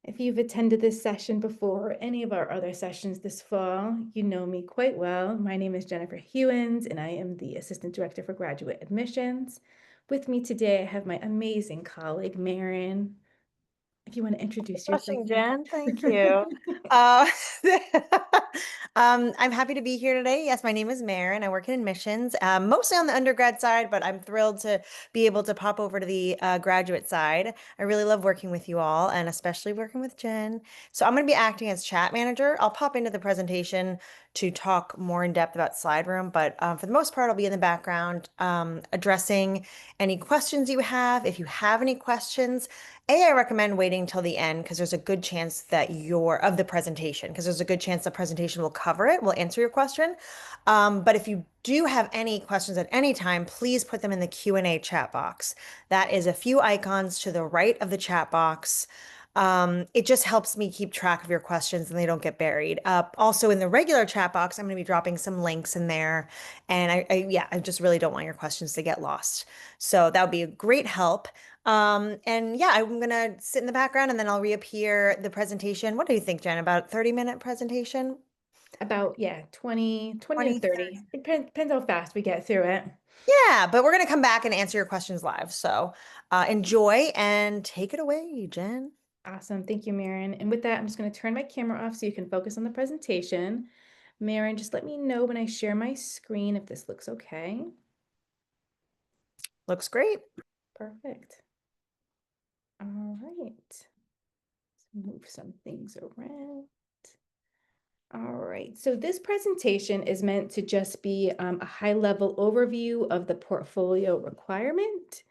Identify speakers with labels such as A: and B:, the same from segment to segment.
A: If you've attended this session before or any of our other sessions this fall, you know me quite well. My name is Jennifer Hewins, and I am the Assistant Director for Graduate Admissions. With me today, I have my amazing colleague, Marin. If you want to introduce yourself.
B: Blushing, Jen. Thank you. I'm happy to be here today. Yes, my name is Maren. I work in admissions, mostly on the undergrad side, but I'm thrilled to be able to pop over to the graduate side. I really love working with you all, and especially working with Jen. So I'm going to be acting as chat manager. I'll pop into the presentation to talk more in depth about slide room, but for the most part, I'll be in the background addressing any questions you have. If you have any questions, I recommend waiting till the end because there's a good chance that of the presentation, because there's a good chance the presentation will cover it, will answer your question. But if you do have any questions at any time, please put them in the Q&A chat box. That is a few icons to the right of the chat box. It just helps me keep track of your questions and they don't get buried. Also in the regular chat box, I'm going to be dropping some links in there. And I just really don't want your questions to get lost. So that would be a great help. And yeah, I'm gonna sit in the background and then I'll reappear the presentation. What do you think, Jen? About 30-minute presentation?
A: About, 20 to
B: 20, 30.
A: 30. Depends how fast we get through it.
B: Yeah, but we're gonna come back and answer your questions live. So enjoy and take it away, Jen.
A: Awesome. Thank you, Marin. And with that, I'm just going to turn my camera off so you can focus on the presentation. Marin, just let me know when I share my screen if this looks okay.
B: Looks great.
A: Perfect. All right. Let's move some things around. All right, so this presentation is meant to just be a high-level overview of the portfolio requirement.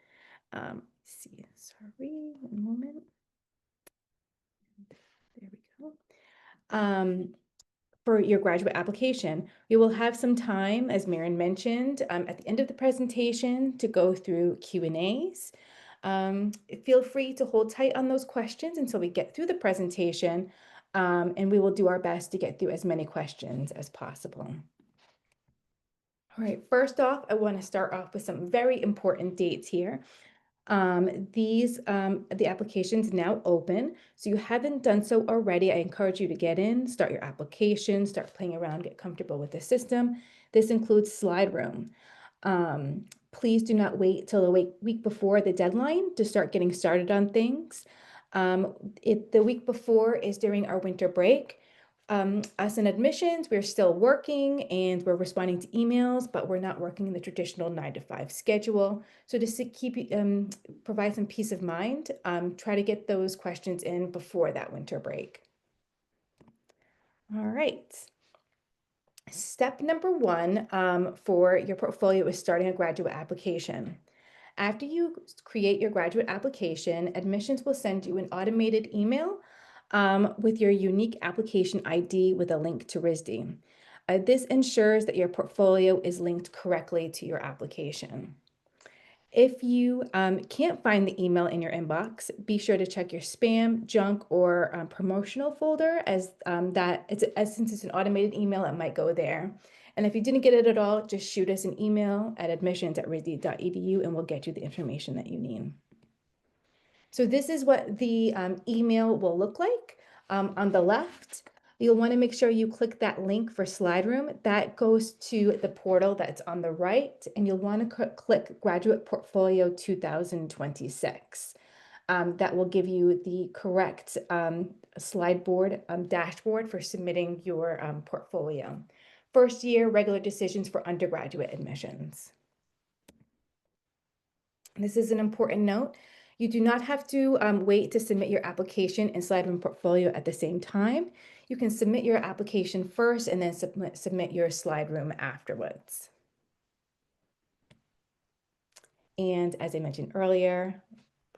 A: Let's see, sorry, one moment. There we go. For your graduate application, you will have some time, as Marin mentioned, at the end of the presentation to go through Q&As. Feel free to hold tight on those questions until we get through the presentation, and we will do our best to get through as many questions as possible. All right, first off, I want to start off with some very important dates here. The application's now open. So you haven't done so already. I encourage you to get in, start your application, start playing around, get comfortable with the system. This includes Slide Room. Please do not wait till the week before the deadline to start getting started on things. The week before is during our winter break. Us in admissions, we're still working and we're responding to emails, but we're not working in the traditional 9 to 5 schedule. So just to provide some peace of mind, try to get those questions in before that winter break. All right. Step number one for your portfolio is starting a graduate application. After you create your graduate application, admissions will send you an automated email with your unique application ID with a link to RISD. This ensures that your portfolio is linked correctly to your application. If you can't find the email in your inbox, be sure to check your spam, junk, or promotional folder since it's an automated email, it might go there. And if you didn't get it at all, just shoot us an email at admissions@risd.edu and we'll get you the information that you need. So this is what the email will look like. On the left, you'll want to make sure you click that link for Slide Room. That goes to the portal that's on the right, and you'll want to click Graduate Portfolio 2026. That will give you the correct slide board dashboard for submitting your portfolio. First year regular decisions for undergraduate admissions. This is an important note. You do not have to wait to submit your application and Slide Room portfolio at the same time. You can submit your application first and then submit your Slide Room afterwards. And as I mentioned earlier,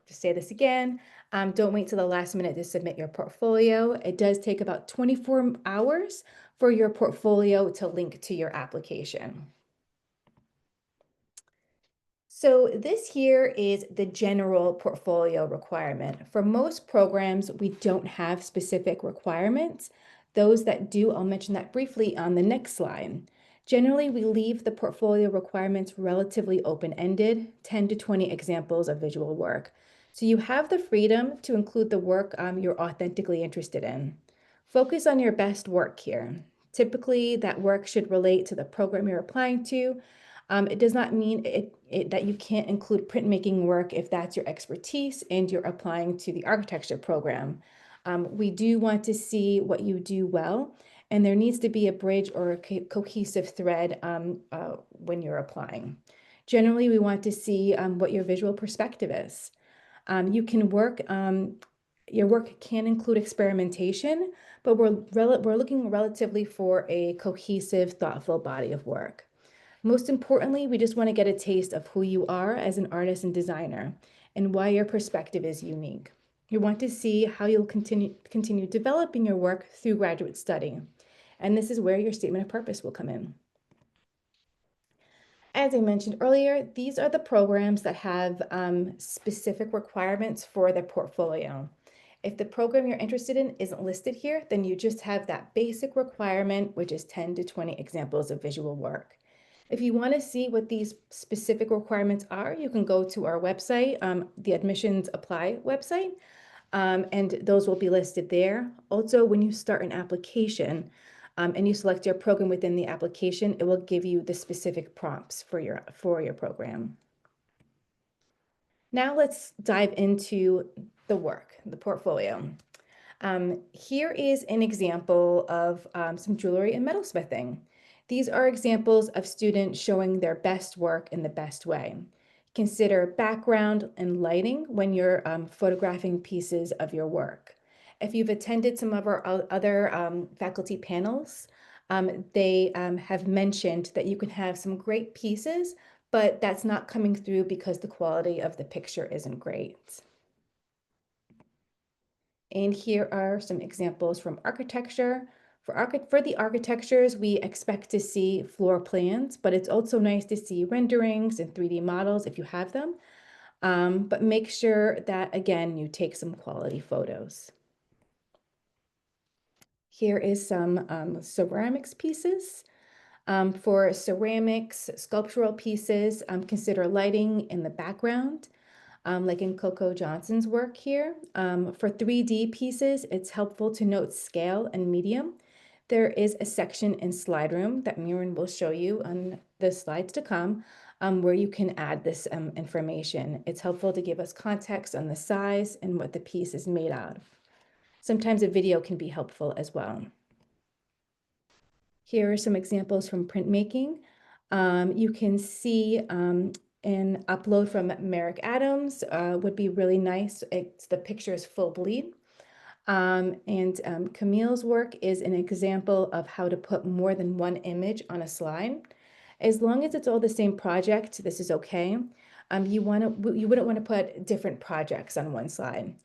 A: to say this again, don't wait till the last minute to submit your portfolio. It does take about 24 hours for your portfolio to link to your application. So this here is the general portfolio requirement. For most programs, we don't have specific requirements. Those that do, I'll mention that briefly on the next slide. Generally, we leave the portfolio requirements relatively open-ended, 10 to 20 examples of visual work. So you have the freedom to include the work you're authentically interested in. Focus on your best work here. Typically, that work should relate to the program you're applying to. It does not mean that you can't include printmaking work if that's your expertise and you're applying to the architecture program. We do want to see what you do well, and there needs to be a bridge or a cohesive thread when you're applying. Generally, we want to see what your visual perspective is. You can work, your work can include experimentation, but we're looking relatively for a cohesive, thoughtful body of work. Most importantly, we just want to get a taste of who you are as an artist and designer and why your perspective is unique. We want to see how you'll continue developing your work through graduate study. And this is where your statement of purpose will come in. As I mentioned earlier, these are the programs that have specific requirements for their portfolio. If the program you're interested in isn't listed here, then you just have that basic requirement, which is 10 to 20 examples of visual work. If you want to see what these specific requirements are, you can go to our website, the Admissions Apply website, and those will be listed there. Also, when you start an application, and you select your program within the application, it will give you the specific prompts for your program. Now let's dive into the work, the portfolio. Here is an example of some jewelry and metalsmithing. These are examples of students showing their best work in the best way. Consider background and lighting when you're photographing pieces of your work. If you've attended some of our other faculty panels, they have mentioned that you can have some great pieces, but that's not coming through because the quality of the picture isn't great. And here are some examples from architecture. For the architectures, we expect to see floor plans, but it's also nice to see renderings and 3D models if you have them. But make sure that, again, you take some quality photos. Here is some ceramics pieces. For ceramics, sculptural pieces, consider lighting in the background. Like in Coco Johnson's work here. For 3D pieces, it's helpful to note scale and medium. There is a section in Slide Room that Mirren will show you on the slides to come, where you can add this information. It's helpful to give us context on the size and what the piece is made out of. Sometimes a video can be helpful as well. Here are some examples from printmaking. You can see an upload from Merrick Adams would be really nice. The picture is full bleed. Camille's work is an example of how to put more than one image on a slide. As long as it's all the same project, this is okay. You wouldn't want to put different projects on one slide.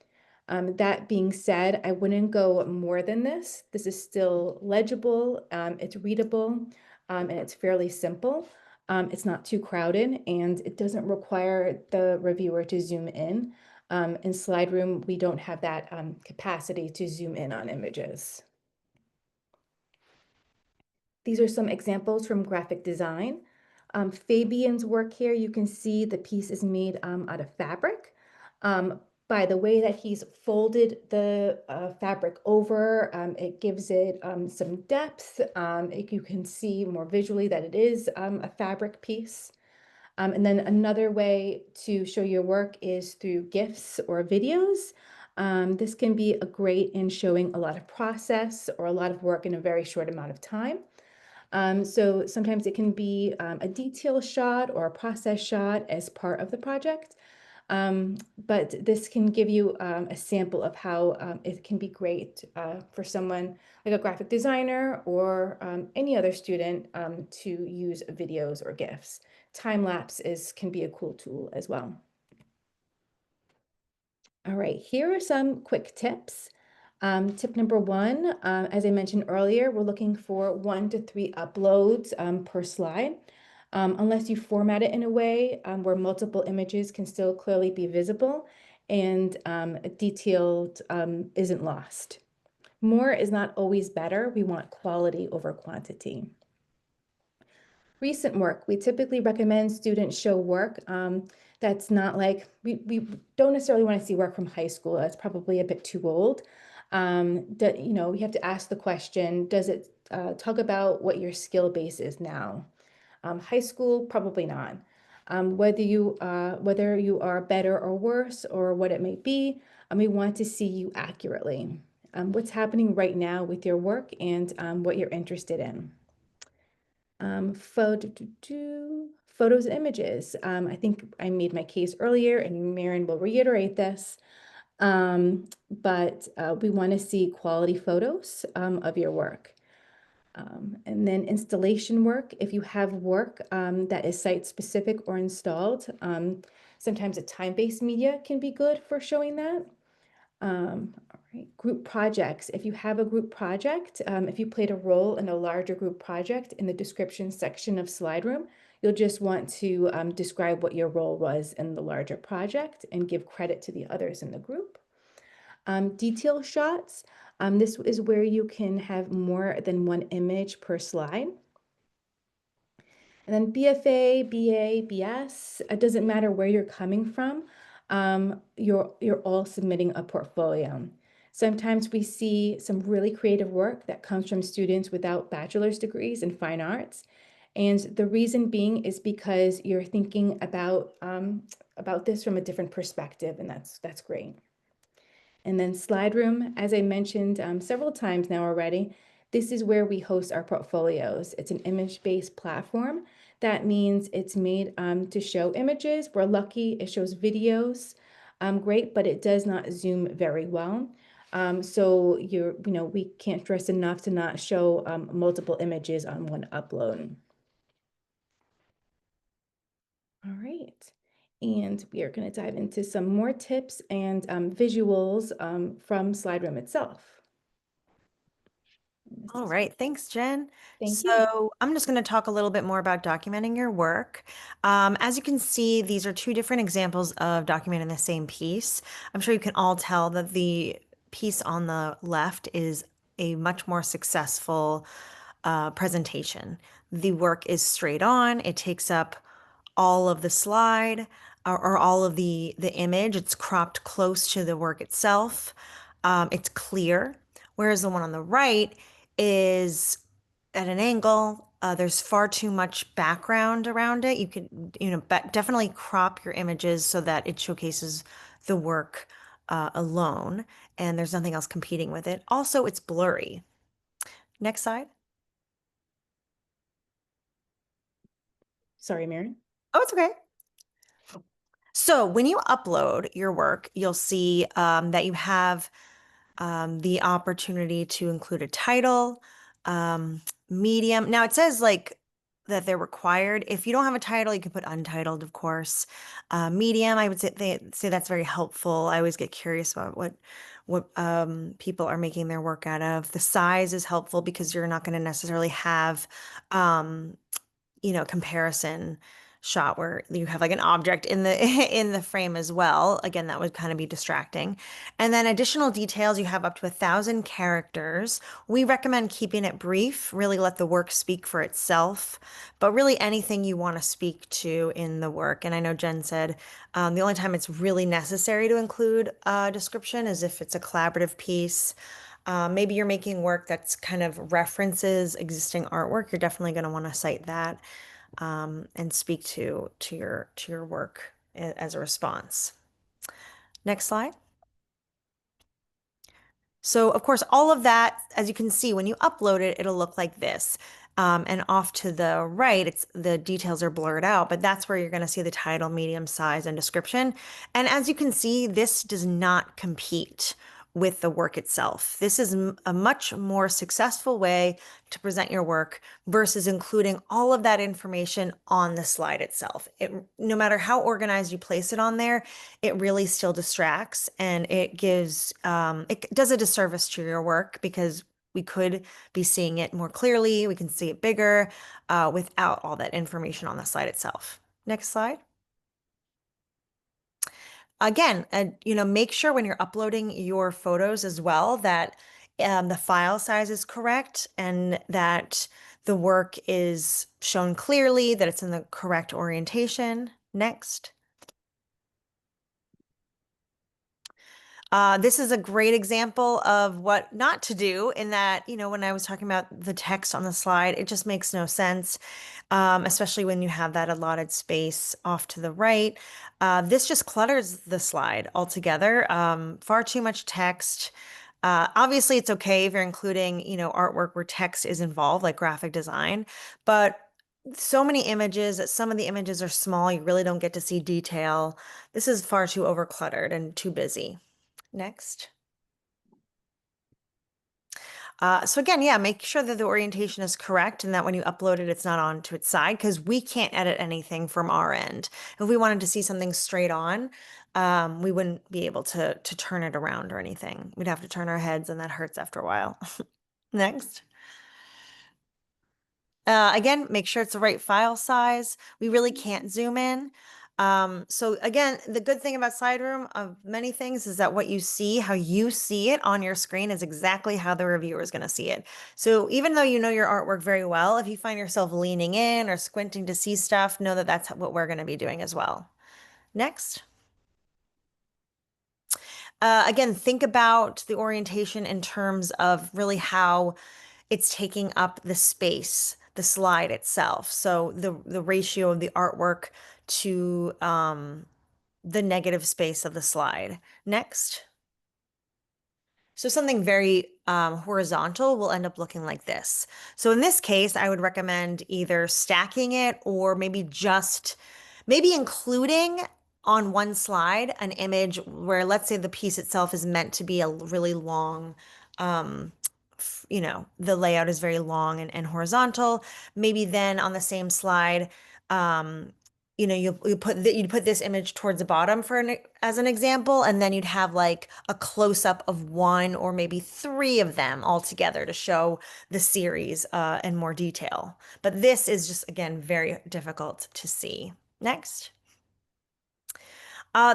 A: That being said, I wouldn't go more than this. This is still legible, it's readable, and it's fairly simple. It's not too crowded, and it doesn't require the reviewer to zoom in. In Slide Room, we don't have that capacity to zoom in on images. These are some examples from graphic design. Fabian's work here, you can see the piece is made out of fabric. By the way that he's folded the fabric over, it gives it some depth. You can see more visually that it is a fabric piece. And then another way to show your work is through GIFs or videos. This can be great in showing a lot of process or a lot of work in a very short amount of time. So sometimes it can be a detail shot or a process shot as part of the project. But this can give you a sample of how it can be great for someone like a graphic designer or any other student to use videos or GIFs. Time lapse can be a cool tool as well. All right, here are some quick tips. Tip number one, as I mentioned earlier, we're looking for 1 to 3 uploads per slide. Unless you format it in a way where multiple images can still clearly be visible and detailed isn't lost. More is not always better. We want quality over quantity. Recent work, we typically recommend students show work That's not like, we don't necessarily want to see work from high school. That's probably a bit too old. That, we have to ask the question, does it talk about what your skill base is now? High school, probably not. Whether you are better or worse or what it may be, we want to see you accurately. What's happening right now with your work and what you're interested in. Photos and images. I think I made my case earlier, and Maren will reiterate this. But we want to see quality photos of your work. And then installation work, if you have work that is site specific or installed, sometimes a time-based media can be good for showing that. All right, group projects. If you have a group project, if you played a role in a larger group project, in the description section of SlideRoom, you'll just want to describe what your role was in the larger project and give credit to the others in the group. Detail shots. This is where you can have more than one image per slide. And then BFA, BA, BS, it doesn't matter where you're coming from. You're all submitting a portfolio. Sometimes we see some really creative work that comes from students without bachelor's degrees in fine arts. And the reason being is because you're thinking about this from a different perspective, and that's great. And then SlideRoom, as I mentioned several times now already, this is where we host our portfolios. It's an image-based platform. That means it's made to show images. We're lucky it shows videos, great, but it does not zoom very well. So we can't stress enough to not show multiple images on one upload. All right. And we are going to dive into some more tips and visuals from SlideRoom itself.
B: All right, thanks, Jen.
A: Thank you.
B: So I'm just going to talk a little bit more about documenting your work. As you can see, these are two different examples of documenting the same piece. I'm sure you can all tell that the piece on the left is a much more successful presentation. The work is straight on. It takes up all of the slide or all of the image. It's cropped close to the work itself. It's clear, whereas the one on the right is at an angle. There's far too much background around it. You could, definitely crop your images so that it showcases the work alone, and there's nothing else competing with it. Also, it's blurry. Next slide.
A: Sorry, Mary.
B: Oh, it's okay. So when you upload your work, you'll see that you have the opportunity to include a title, medium. Now it says like that they're required. If you don't have a title, you can put untitled, of course. Medium, I would say say that's very helpful. I always get curious about what people are making their work out of. The size is helpful because you're not going to necessarily have um, comparison shot where you have like an object in the in the frame as well. Again, that would kind of be distracting. And then additional details, you have up to 1,000 characters. We recommend keeping it brief, really let the work speak for itself, but really anything you want to speak to in the work. And I know Jen said the only time it's really necessary to include a description is if it's a collaborative piece. Maybe you're making work that's kind of references existing artwork. You're definitely going to want to cite that and speak to your work as a response. Next slide. So of course, all of that, as you can see, when you upload it, it'll look like this. And off to the right, the details are blurred out, but that's where you're going to see the title, medium, size, and description. And as you can see, this does not compete with the work itself. This is a much more successful way to present your work versus including all of that information on the slide itself. No matter how organized you place it on there, it really still distracts, and it does a disservice to your work because we could be seeing it more clearly. We can see it bigger without all that information on the slide itself. Next slide. Again, make sure when you're uploading your photos as well that the file size is correct and that the work is shown clearly, that it's in the correct orientation. Next. This is a great example of what not to do in that, when I was talking about the text on the slide, it just makes no sense, especially when you have that allotted space off to the right. This just clutters the slide altogether. Far too much text. Obviously, it's okay if you're including, artwork where text is involved, like graphic design, but so many images that some of the images are small, you really don't get to see detail. This is far too overcluttered and too busy. Next. So again, yeah, make sure that the orientation is correct and that when you upload it, it's not on to its side because we can't edit anything from our end. If we wanted to see something straight on, we wouldn't be able to turn it around or anything. We'd have to turn our heads and that hurts after a while. Next. Again, make sure it's the right file size. We really can't zoom in. So again, the good thing about Slideroom of many things is that what you see, how you see it on your screen is exactly how the reviewer is going to see it. So even though you know your artwork very well, if you find yourself leaning in or squinting to see stuff, know that that's what we're going to be doing as well. Next. Again, think about the orientation in terms of really how it's taking up the space, the slide itself. So the ratio of the artwork to the negative space of the slide. Next. So something very horizontal will end up looking like this. So in this case, I would recommend either stacking it or maybe including on one slide an image where let's say the piece itself is meant to be a really long, um, the layout is very long and horizontal. Maybe then on the same slide, um, you'd put this image towards the bottom as an example, and then you'd have like a close up of one or maybe three of them all together to show the series in more detail. But this is just again very difficult to see. Next.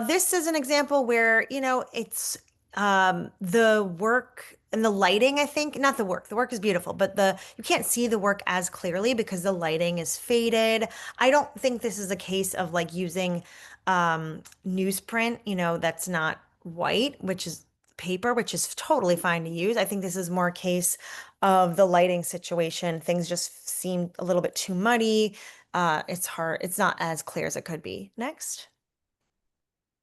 B: This is an example where, it's the work and the lighting, I think, not the work. The work is beautiful, but you can't see the work as clearly because the lighting is faded. I don't think this is a case of like using newsprint, that's not white, which is paper, which is totally fine to use. I think this is more a case of the lighting situation. Things just seem a little bit too muddy. It's hard. It's not as clear as it could be. Next.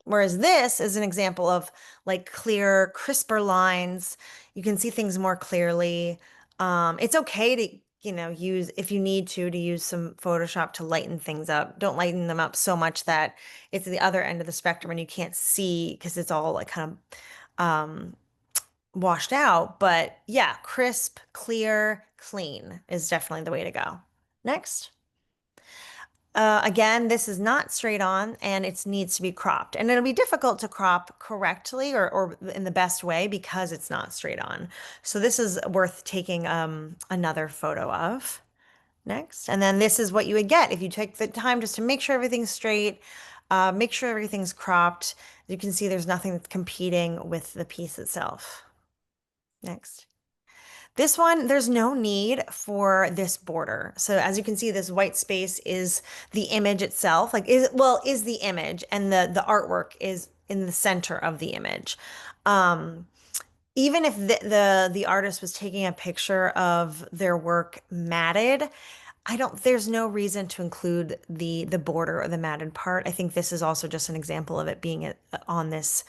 B: Whereas this is an example of like clear, crisper lines. You can see things more clearly. It's okay to, use if you need to use some Photoshop to lighten things up. Don't lighten them up so much that it's the other end of the spectrum and you can't see because it's all like kind of washed out. But yeah, crisp, clear, clean is definitely the way to go. Next. Again, this is not straight on and it needs to be cropped. And it'll be difficult to crop correctly or in the best way because it's not straight on. So this is worth taking another photo of. Next. And then this is what you would get if you take the time just to make sure everything's straight, make sure everything's cropped. You can see there's nothing that's competing with the piece itself. Next. This one, there's no need for this border. So as you can see, this white space is the image itself, is the image and the artwork is in the center of the image. Um, Even if the artist was taking a picture of their work matted, there's no reason to include the border or the matted part. I think this is also just an example of it being that's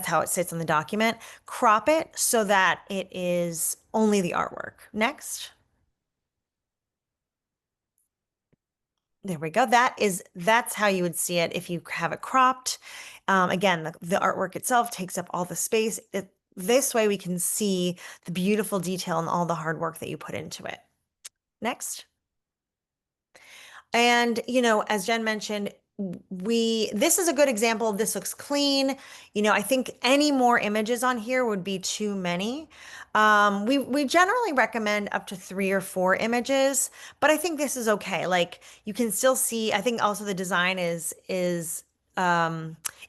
B: how it sits on the document. Crop it so that it is only the artwork. Next. There we go. That's how you would see it if you have it cropped. Again, the artwork itself takes up all the space. This way we can see the beautiful detail and all the hard work that you put into it. Next. And, as Jen mentioned, this is a good example. This looks clean. I think any more images on here would be too many. We generally recommend up to 3 or 4 images, but I think this is okay. Like you can still see, I think also the design is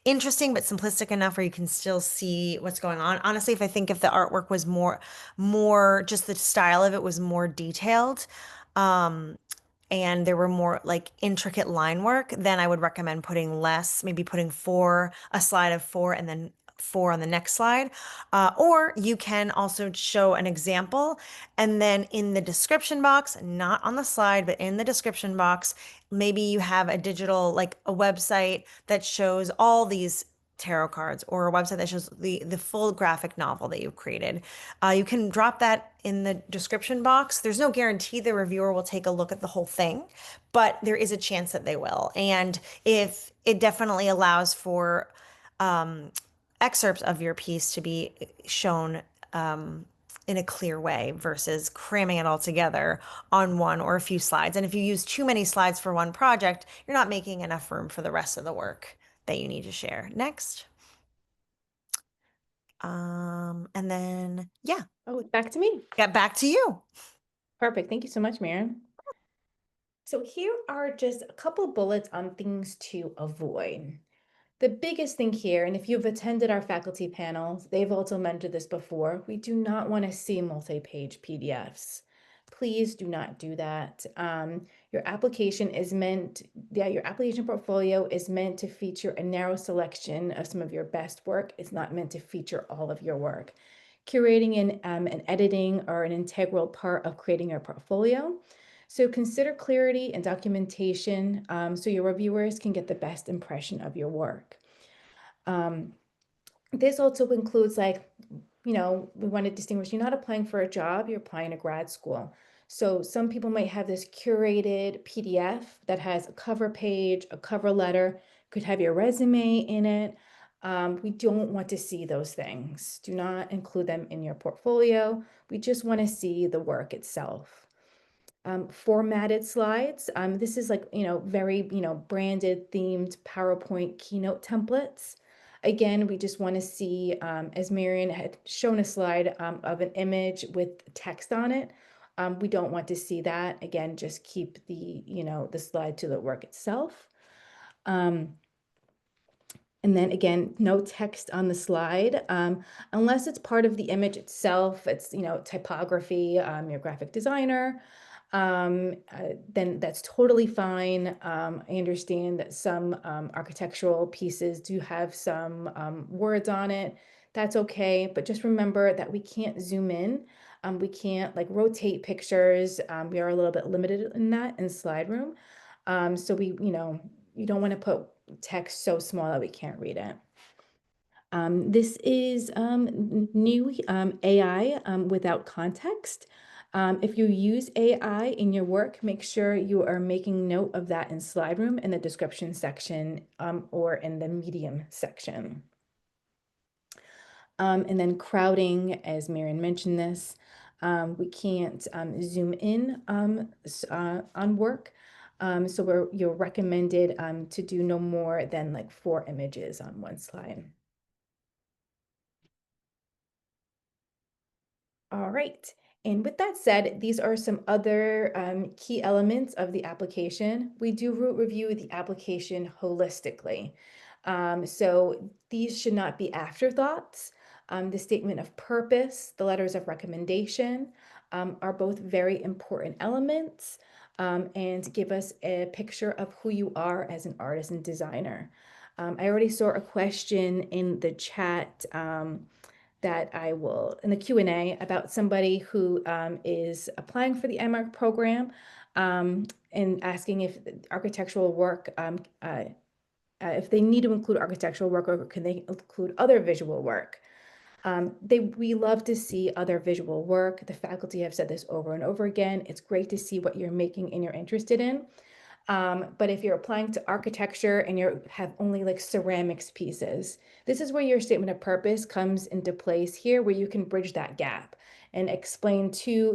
B: interesting but simplistic enough where you can still see what's going on. Honestly, if the artwork was more just the style of it was more detailed, um, and there were more like intricate line work, then I would recommend putting less, maybe putting four, a slide of four, and then four on the next slide. Or you can also show an example, and then in the description box, not on the slide, but in the description box, maybe you have a digital, like a website that shows all these tarot cards, or a website that shows the full graphic novel that you've created. You can drop that in the description box. There's no guarantee the reviewer will take a look at the whole thing, but there is a chance that they will. And if it definitely allows for um, excerpts of your piece to be shown in a clear way versus cramming it all together on one or a few slides. And if you use too many slides for one project, you're not making enough room for the rest of the work that you need to share. Next. And then, yeah,
A: Oh, back to me.
B: get back to you.
A: Perfect. Thank you so much, Maren. So here are just a couple bullets on things to avoid. The biggest thing here, and if you've attended our faculty panels, they've also mentioned this before, we do not want to see multi-page PDFs. Please do not do that. Your application is meant, your application portfolio is meant to feature a narrow selection of some of your best work. It's not meant to feature all of your work. Curating and editing are an integral part of creating your portfolio. So consider clarity and documentation so your reviewers can get the best impression of your work. This also includes we want to distinguish, you're not applying for a job, you're applying to grad school. So some people might have this curated PDF that has a cover page, a cover letter, could have your resume in it. We don't want to see those things. Do not include them in your portfolio. We just want to see the work itself. Formatted slides. This is very, branded, themed PowerPoint keynote templates. Again, we just want to see, as Marion had shown a slide of an image with text on it. We don't want to see that. Again, just keep the slide to the work itself. And then again, no text on the slide, unless it's part of the image itself. It's, typography, your graphic designer, then that's totally fine. I understand that some architectural pieces do have some words on it. That's okay, but just remember that we can't zoom in. We can't rotate pictures. We are a little bit limited in that in slide room. So you don't want to put text so small that we can't read it. This is new AI without context. If you use AI in your work, make sure you are making note of that in slide room in the description section or in the medium section. And then crowding, as Marion mentioned this, we can't zoom in on work. So you're recommended to do no more than 4 images on one slide. All right. And with that said, these are some other key elements of the application. We do review the application holistically. So these should not be afterthoughts. The statement of purpose, the letters of recommendation are both very important elements and give us a picture of who you are as an artist and designer. I already saw a question in the chat that I will, in the Q&A, about somebody who is applying for the MArch program and asking if architectural work, if they need to include architectural work, or can they include other visual work? We love to see other visual work. The faculty have said this over and over again. It's great to see what you're making and you're interested in. But if you're applying to architecture and you have only ceramics pieces, this is where your statement of purpose comes into place here, where you can bridge that gap and explain to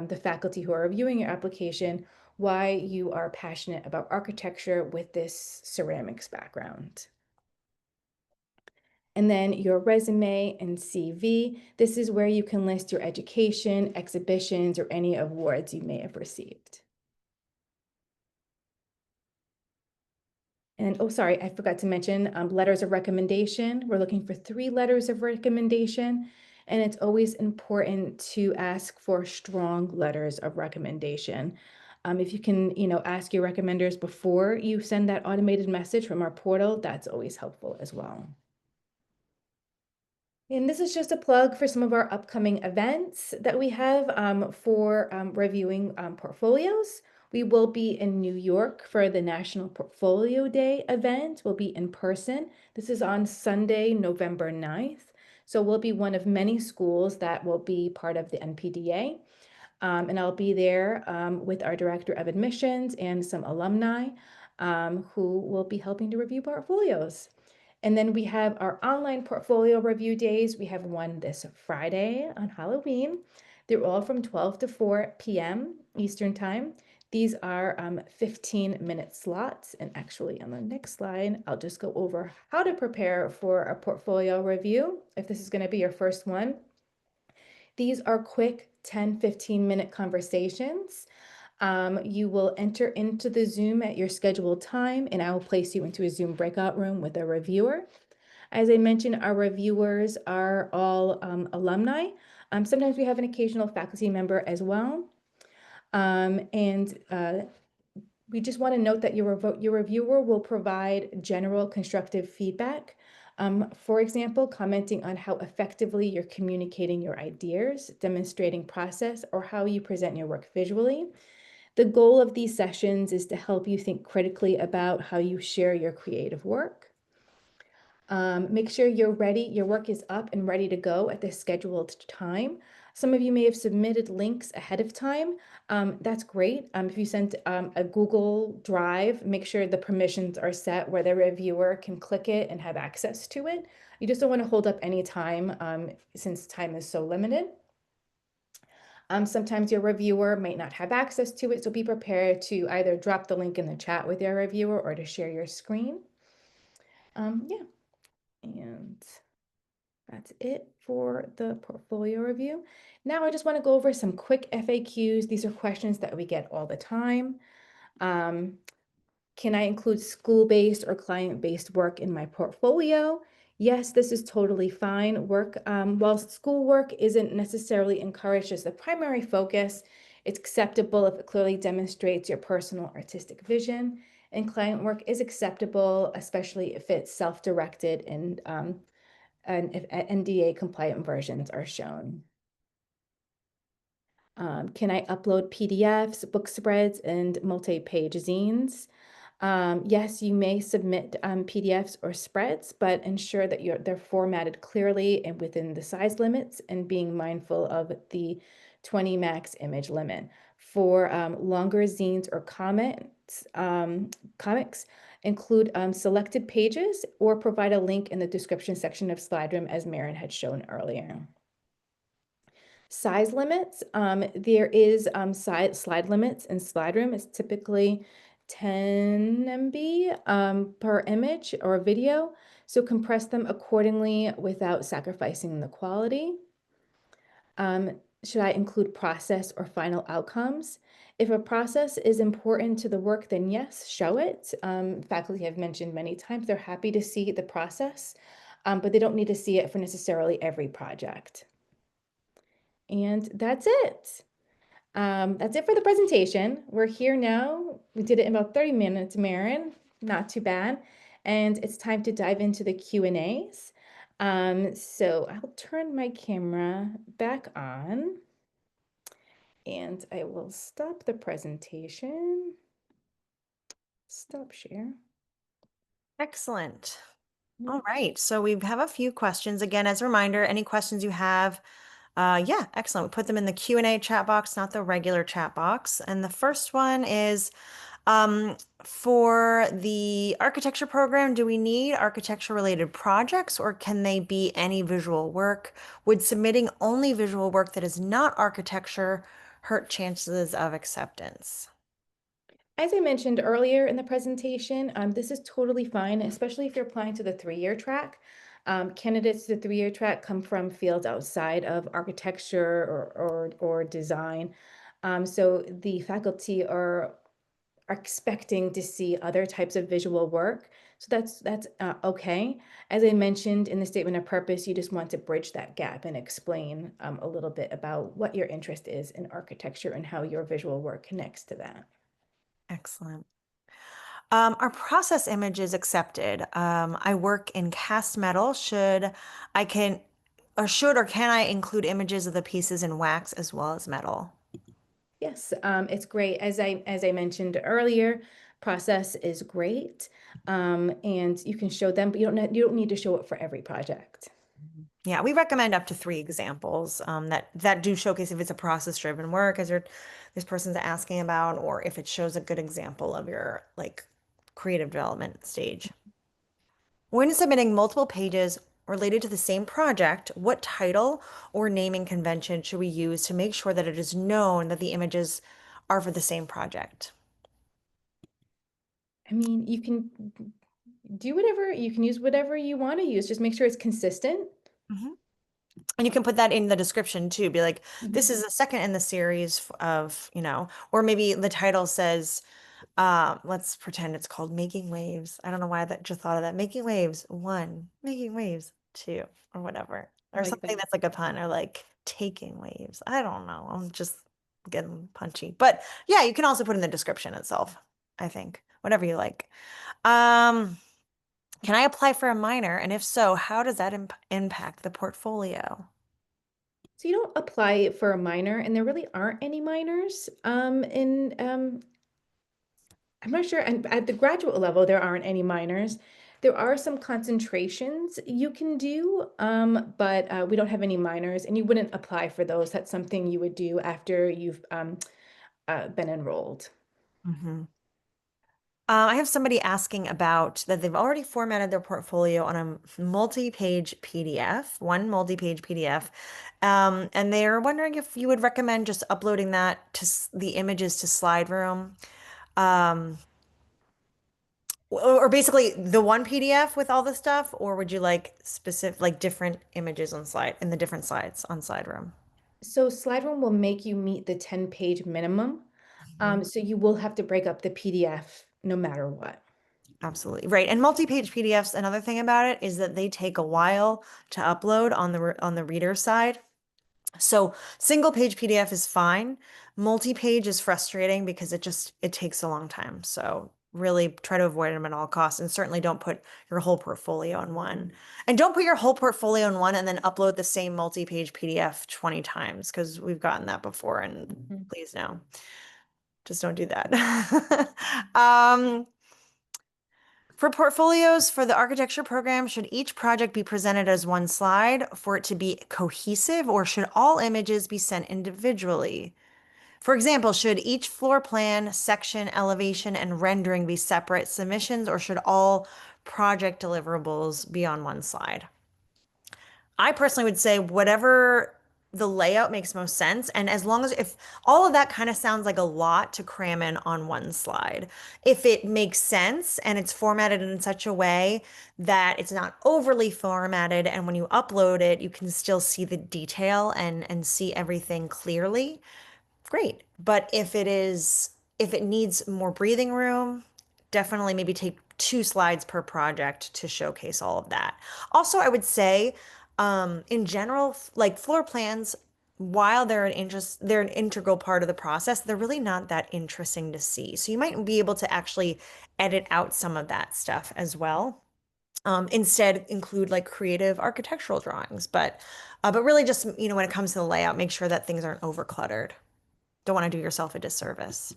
A: the faculty who are reviewing your application why you are passionate about architecture with this ceramics background. And then your resume and CV. This is where you can list your education, exhibitions, or any awards you may have received. And, oh, sorry, I forgot to mention letters of recommendation. We're looking for 3 letters of recommendation, and it's always important to ask for strong letters of recommendation. If you can, ask your recommenders before you send that automated message from our portal, that's always helpful as well. And this is just a plug for some of our upcoming events that we have for reviewing portfolios. We will be in New York for the National Portfolio Day event. We'll be in person. This is on Sunday, November 9th. So we'll be one of many schools that will be part of the NPDA. And I'll be there with our Director of Admissions and some alumni who will be helping to review portfolios. And then we have our online portfolio review days. We have one this Friday on Halloween. They're all from 12 to 4 p.m. Eastern Time. These are 15-minute slots. And actually, on the next slide, I'll just go over how to prepare for a portfolio review, if this is going to be your first one. These are quick 10, 15-minute conversations. You will enter into the Zoom at your scheduled time, and I will place you into a Zoom breakout room with a reviewer. As I mentioned, our reviewers are all alumni. Sometimes we have an occasional faculty member as well. And we just want to note that your reviewer will provide general constructive feedback. For example, commenting on how effectively you're communicating your ideas, demonstrating process, or how you present your work visually. The goal of these sessions is to help you think critically about how you share your creative work. Make sure you're ready, your work is up and ready to go at the scheduled time. Some of you may have submitted links ahead of time. That's great. If you sent a Google Drive, make sure the permissions are set where the reviewer can click it and have access to it. You just don't want to hold up any time since time is so limited. Sometimes your reviewer might not have access to it, so be prepared to either drop the link in the chat with your reviewer or to share your screen. Yeah, and that's it for the portfolio review. Now I just want to go over some quick FAQs. These are questions that we get all the time. Can I include school-based or client-based work in my portfolio? Yes, this is totally fine. While schoolwork isn't necessarily encouraged as the primary focus, it's acceptable if it clearly demonstrates your personal artistic vision. And client work is acceptable, especially if it's self-directed and if NDA compliant versions are shown. Can I upload PDFs, book spreads, and multi-page zines? Yes, you may submit PDFs or spreads, but ensure that they're formatted clearly and within the size limits and being mindful of the 20 max image limit. For longer zines or comics, include selected pages or provide a link in the description section of SlideRoom as Maren had shown earlier. Size limits, there is slide limits in SlideRoom. It's typically 10 MB per image or video, so compress them accordingly without sacrificing the quality. Should I include process or final outcomes? If a process is important to the work, then yes, show it. Faculty have mentioned many times they're happy to see the process, but they don't need to see it for necessarily every project. And that's it. That's it for the presentation. We're here now. We did it in about 30 minutes, Maren. Not too bad. And it's time to dive into the Q&As. So I'll turn my camera back on and I will stop the presentation. Stop share.
B: Excellent.
A: Yep.
B: All right. So we have a few questions. Again, as a reminder, any questions you have, yeah, excellent. We put them in the Q&A chat box, not the regular chat box. And the first one is, for the architecture program, do we need architecture related projects or can they be any visual work? Would submitting only visual work that is not architecture hurt chances of acceptance?
A: As I mentioned earlier in the presentation, this is totally fine, especially if you're applying to the 3-year track. Candidates to the 3-year track come from fields outside of architecture or design. So the faculty are are expecting to see other types of visual work. So that's okay. As I mentioned in the statement of purpose, you just want to bridge that gap and explain a little bit about what your interest is in architecture and how your visual work connects to that.
B: Excellent. Are process images accepted? I work in cast metal. I can, should or can I include images of the pieces in wax as well as metal?
A: Yes, it's great. As I mentioned earlier, process is great, and you can show them, but you don't need to show it for every project.
B: Yeah, we recommend up to 3 examples that do showcase if it's a process-driven work, as this person's asking about, or if it shows a good example of your like creative development stage. When submitting multiple pages related to the same project, what title or naming convention should we use to make sure that it is known that the images are for the same project?
A: I mean, you can do whatever, you can use whatever you want to use. Just make sure it's consistent.
B: Mhm. And you can put that in the description too. Be like, this
A: Mhm.
B: is the second in the series of, or maybe the title says, let's pretend it's called Making Waves. I don't know why that just thought of that. Making Waves 1, Making Waves 2, or whatever.
A: I
B: Or
A: like
B: something
A: that.
B: that's like a pun, or like Taking Waves. I don't know. I'm just getting punchy. But yeah, you can also put in the description itself, I think. Whatever you like. Um, can I apply for a minor? And if so, how does that impact the portfolio?
A: So you don't apply for a minor, and there really aren't any minors. In I'm not sure, and at the graduate level, there aren't any minors. There are some concentrations you can do, but we don't have any minors, and you wouldn't apply for those. That's something you would do after you've been enrolled.
B: Mhm. I have somebody asking about that they've already formatted their portfolio on a multi-page PDF, one multi-page PDF, and they're wondering if you would recommend just uploading that to the images to Slide Room, um, or basically the one PDF with all the stuff, or would you like specific, like different images on slide in the different slides on Slide Room?
A: So Slideroom will make you meet the 10-page minimum.
B: Mhm.
A: So you will have to break up the PDF no matter what.
B: Absolutely. Right. And multi-page PDFs, another thing about it is that they take a while to upload on the reader side. So single page PDF is fine. Multi-page is frustrating because it takes a long time. So really try to avoid them at all costs, and certainly don't put your whole portfolio in one. And don't put your whole portfolio in one and then upload the same multi-page PDF 20 times, because we've gotten that before, and
A: Mhm.
B: please no, just don't do that. Um, for portfolios for the architecture program, should each project be presented as one slide for it to be cohesive, or should all images be sent individually? For example, should each floor plan, section, elevation, and rendering be separate submissions, or should all project deliverables be on one slide? I personally would say whatever the layout makes most sense. And as long as if all of that kind of sounds like a lot to cram in on one slide, if it makes sense and it's formatted in such a way that it's not overly formatted, and when you upload it, you can still see the detail and see everything clearly, great. But if it needs more breathing room, definitely maybe take 2 slides per project to showcase all of that. Also, I would say, in general, like floor plans, while they're an integral part of the process, they're really not that interesting to see. So you might be able to actually edit out some of that stuff as well. Instead, include like creative architectural drawings, but really just, when it comes to the layout, make sure that things aren't over cluttered. Don't want to do yourself a disservice.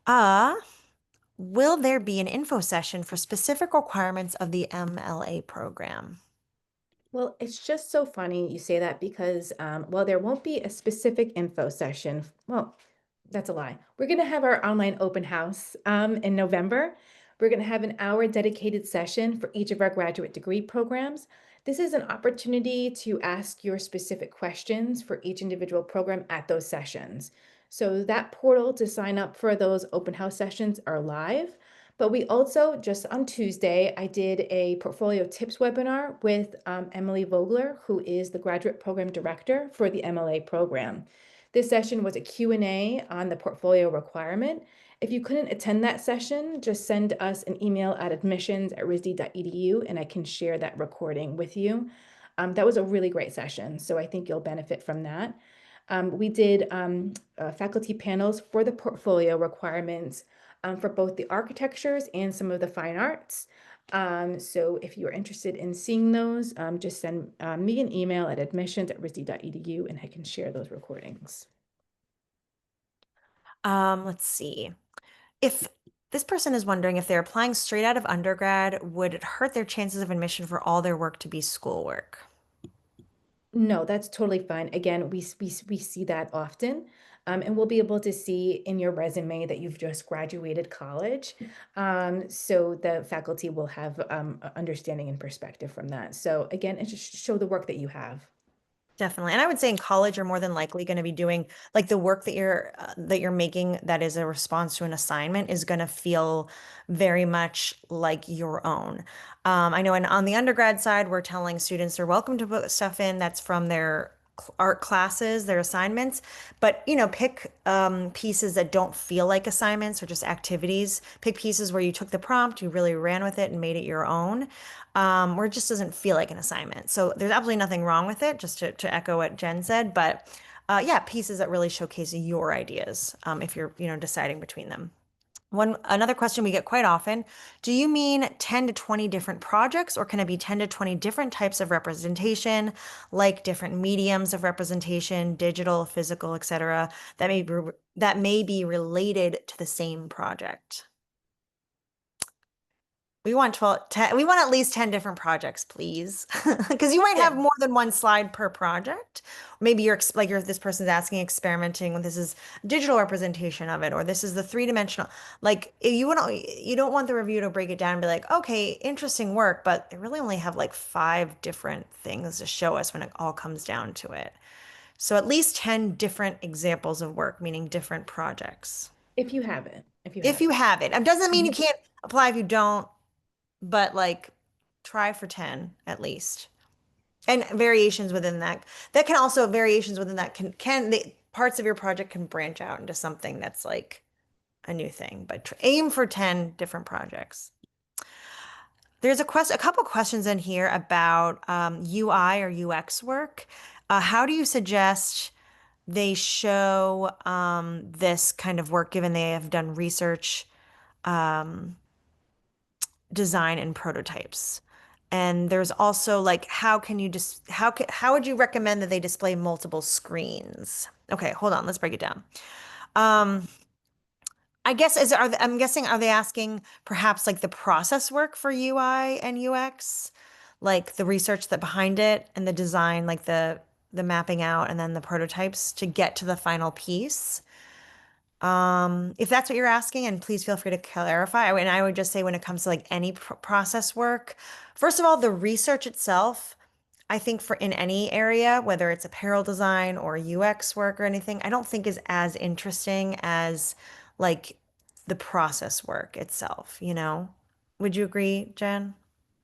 B: Uh, will there be an info session for specific requirements of the MLA program?
A: Well, it's just so funny you say that because, well, there won't be a specific info session. Well, that's a lie. We're going to have our online open house in November. We're going to have an hour dedicated session for each of our graduate degree programs. This is an opportunity to ask your specific questions for each individual program at those sessions. So that portal to sign up for those open house sessions are live. But we also, just on Tuesday, I did a portfolio tips webinar with Emily Vogler, who is the graduate program director for the MLA program. This session was a Q&A on the portfolio requirement, If you couldn't attend that session, just send us an email at admissions@risd.edu and I can share that recording with you. That was a really great session, so I think you'll benefit from that. We did faculty panels for the portfolio requirements for both the architectures and some of the fine arts. So if you're interested in seeing those, just send me an email at admissions@risd.edu and I can share those recordings.
B: Let's see. If this person is wondering if they're applying straight out of undergrad, would it hurt their chances of admission for all their work to be schoolwork?
A: No, that's totally fine. Again, we see that often. And we'll be able to see in your resume that you've just graduated college. So the faculty will have understanding and perspective from that. So again, it just show the work that you have.
B: Definitely. And I would say in college, you're more than likely going to be doing like the work that you're making that is a response to an assignment is going to feel very much like your own. I know on the undergrad side, we're telling students they're welcome to put stuff in that's from their art classes, their assignments, but pick pieces that don't feel like assignments or just activities. Pick pieces where you took the prompt, you really ran with it and made it your own, where it just doesn't feel like an assignment. So there's absolutely nothing wrong with it, just to echo what Jen said, but yeah, pieces that really showcase your ideas, if you're, deciding between them. Another question we get quite often, do you mean 10 to 20 different projects, or can it be 10 to 20 different types of representation, like different mediums of representation, digital, physical, etc., that may be related to the same project? We want 12, 10, we want at least 10 different projects, please. Because you might
A: Yeah.
B: have more than one slide per project. Maybe this person's asking experimenting with this is digital representation of it, or this is the three-dimensional. Like if you don't want the review to break it down and be like, okay, interesting work, but they really only have like 5 different things to show us when it all comes down to it. So at least 10 different examples of work, meaning different projects.
A: If you have it, if you
B: If
A: have
B: you
A: it.
B: have it. It doesn't mean you
A: Mhm.
B: can't apply if you don't, but like try for 10 at least. And variations within that. That can also variations within that can the parts of your project can branch out into something that's like a new thing, but aim for 10 different projects. There's a couple questions in here about UI or UX work. How do you suggest they show this kind of work given they have done research, um, design, and prototypes? And there's also like, how would you recommend that they display multiple screens? Okay, hold on, let's break it down. Um, I guess I'm guessing, are they asking perhaps like the process work for UI and UX, like the research that behind it and the design, like the mapping out and then the prototypes to get to the final piece? If that's what you're asking, and please feel free to clarify. And I would just say when it comes to like any process work, first of all, the research itself, I think for in any area, whether it's apparel design or UX work or anything, I don't think is as interesting as like the process work itself, you know? Would you agree, Jen?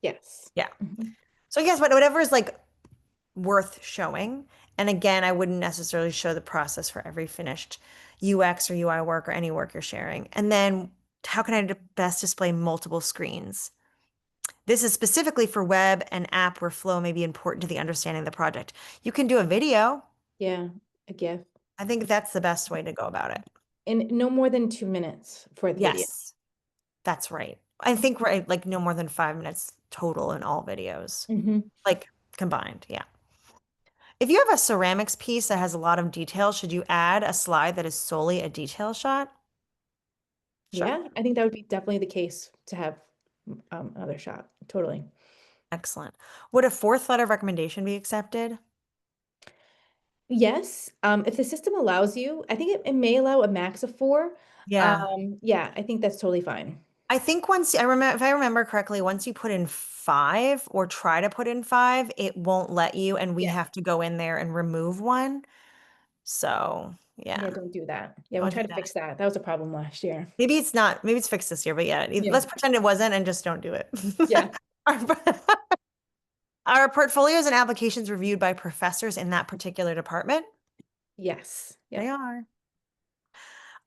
A: Yes.
B: Yeah.
A: Mhm.
B: So I guess whatever is like worth showing. And again, I wouldn't necessarily show the process for every finished UX or UI work or any work you're sharing. And then how can I best display multiple screens? This is specifically for web and app where flow may be important to the understanding of the project. You can do a video.
A: Yeah, a GIF.
B: I think that's the best way to go about it.
A: And no more than 2 minutes for the video.
B: Yes, that's right. I think right, like no more than 5 minutes total in all videos,
A: Hmm.
B: like combined. Yeah. If you have a ceramics piece that has a lot of detail, should you add a slide that is solely a detail shot? Sure.
A: Yeah, I think that would be definitely the case to have another shot. Totally.
B: Excellent. Would a fourth letter of recommendation be accepted?
A: Yes, if the system allows you, I think it may allow a max of 4.
B: Yeah.
A: Yeah, I think that's totally fine.
B: I think once I remember, if I remember correctly, once you put in 5 or try to put in 5, it won't let you, and we
A: Yeah.
B: have to go in there and remove one. So,
A: Yeah,
B: yeah,
A: don't do that. Yeah, we
B: don't do
A: tried to
B: that.
A: fix that. That was a problem last year.
B: Maybe it's fixed this year, but yeah,
A: Yeah.
B: let's pretend it wasn't and just don't do it.
A: Yeah.
B: Our our portfolios and applications reviewed by professors in that particular department?
A: Yes.
B: They
A: Yep.
B: are.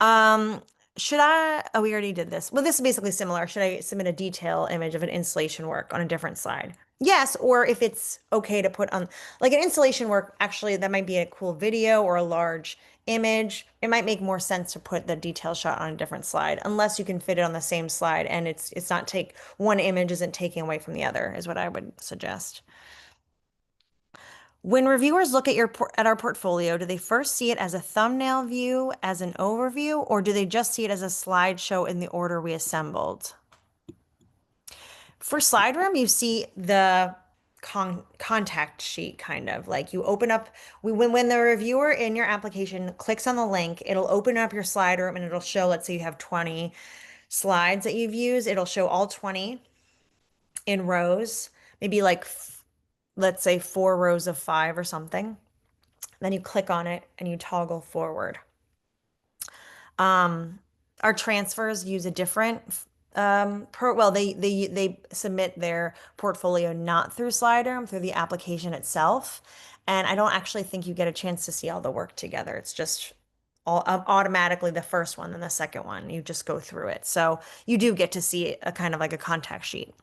B: Um, Should I? Oh, we already did this. Well, this is basically similar. Should I submit a detail image of an installation work on a different slide? Yes, or if it's okay to put on like an installation work, actually, that might be a cool video or a large image. It might make more sense to put the detail shot on a different slide, unless you can fit it on the same slide and it's not take one image isn't taking away from the other, is what I would suggest. When reviewers look at at our portfolio, do they first see it as a thumbnail view, as an overview, or do they just see it as a slideshow in the order we assembled? For slide room, you see the contact sheet kind of like you open up when the reviewer in your application clicks on the link, it'll open up your slide room and it'll show, let's say you have 20 slides that you've used, it'll show all 20 in rows, maybe like let's say 4 rows of 5 or something. Then you click on it and you toggle forward. Um, our transfers use a different well, they submit their portfolio not through Slider, through the application itself. And I don't actually think you get a chance to see all the work together. It's just all automatically the first one and the second one. You just go through it. So you do get to see a kind of like a contact sheet.